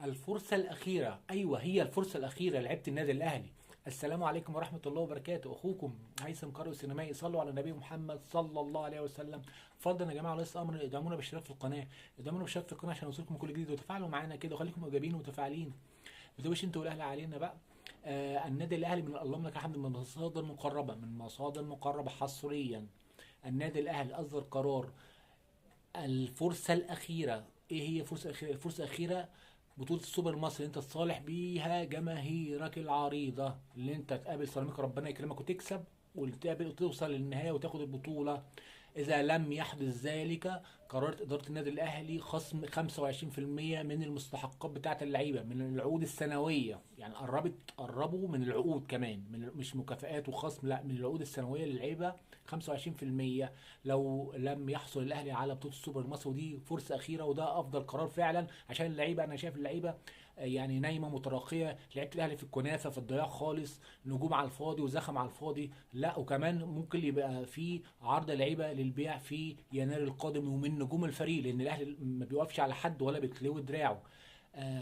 الفرصة الأخيرة، أيوة هي الفرصة الأخيرة لعيبة النادي الأهلي. السلام عليكم ورحمة الله وبركاته، أخوكم هيثم قارئ السينمائي. صلوا على النبي محمد صلى الله عليه وسلم. فضلا يا جماعة وليس أمر، ادعمونا بالاشتراك في القناة، ادعمونا بالاشتراك في القناة عشان يوصلكم كل جديد، وتفاعلوا معانا كده وخليكم إيجابيين ومتفاعلين. ما تبقوش أنتوا والأهلي علينا بقى. النادي الأهلي من اللهم لك الحمد من مصادر مقربة، حصريا. النادي الأهلي أصدر قرار الفرصة الأخيرة. إيه هي الفرصة الأخيرة؟ الفرصة الأخيرة بطولة السوبر المصري، انت تصالح بيها جماهيرك العريضة، اللي انت تقابل سيراميكا ربنا يكرمك وتكسب، وتقابل وتوصل للنهاية وتاخد البطولة. إذا لم يحدث ذلك، قررت إدارة النادي الأهلي خصم 25% من المستحقات بتاعة اللعيبة من العقود السنوية. يعني قربوا من العقود كمان، مش مكافآت وخصم، لا، من العقود السنوية للعيبة 25%. لو لم يحصل الأهلي على بطولة السوبر المصري، ودي فرصة أخيرة، وده أفضل قرار فعلا عشان اللعيبة. أنا شايف اللعيبة يعني نايمه متراخيه، لعيبه الاهلي في الكنافه في الضياع خالص، نجوم على الفاضي وزخم على الفاضي. لا، وكمان ممكن يبقى في عرض لعيبه للبيع في يناير القادم ومن نجوم الفريق، لان الاهلي ما بيوقفش على حد ولا بيتلوي دراعه.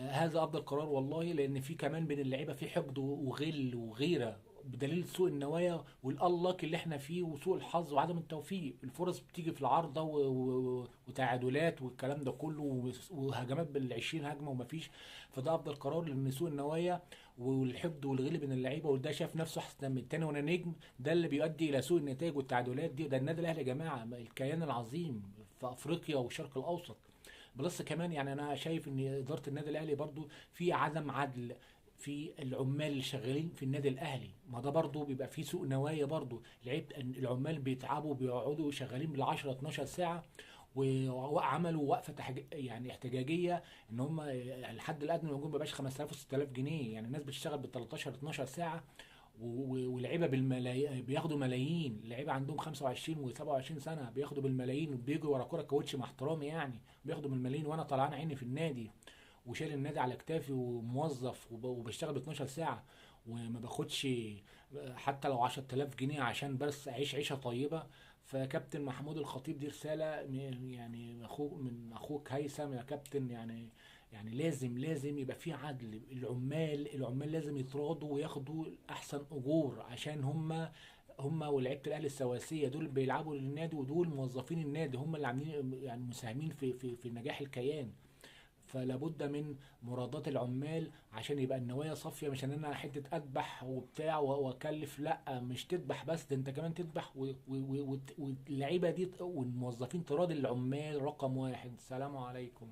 هذا افضل قرار والله، لان في كمان بين اللعيبه في حقد وغل وغيره، بدليل سوء النوايا والالق اللي احنا فيه وسوء الحظ وعدم التوفيق. الفرص بتيجي في العارضه وتعادلات والكلام ده كله وهجمات بالعشرين هجمه ومفيش. فده افضل قرار، لان سوء النوايا والحقد والغل بين اللعيبه، وده شاف نفسه احسن من التاني وانا نجم، ده اللي بيؤدي الى سوء النتائج والتعادلات دي. ده النادي الاهلي يا جماعه، الكيان العظيم في افريقيا والشرق الاوسط. بلس كمان يعني انا شايف ان اداره النادي الاهلي برضو في عدم عدل في العمال اللي شغالين في النادي الاهلي. ما ده برضو بيبقى فيه سوء نوايا برضو، لعيبه العمال بيتعبوا، بيقعدوا شغالين بال 10 12 ساعه، وعملوا وقفه يعني احتجاجيه، ان هم الحد الادنى للنجوم ما بيبقاش 5000 و6000 جنيه. يعني الناس بتشتغل بال 13 12 ساعه، ولعيبه بالملايين، بياخدوا ملايين. لعيبه عندهم 25 و27 سنه بياخدوا بالملايين، وبيجوا ورا كوره كاوتش مع احترامي، يعني بياخدوا بالملايين، وانا طلعان عيني في النادي وشايل النادي على كتافي وموظف وبشتغل ب 12 ساعه، وما باخدش حتى لو 10000 جنيه عشان بس اعيش عيشه طيبه. فكابتن محمود الخطيب، دي رساله يعني اخوك، من اخوك هيثم يا كابتن. يعني لازم يبقى في عدل. العمال لازم يتراضوا وياخدوا احسن اجور، عشان هم ولعيبه الاهلي السواسيه دول بيلعبوا للنادي، ودول موظفين النادي، هم اللي عاملين يعني مساهمين في نجاح الكيان. فلا بد من مراضاة العمال عشان يبقى النوايا صافيه، مش ان انا حته اذبح وبتاع واكلف. لا، مش تذبح بس، ده انت كمان تذبح واللعيبه دي والموظفين تراضي العمال رقم واحد. السلام عليكم.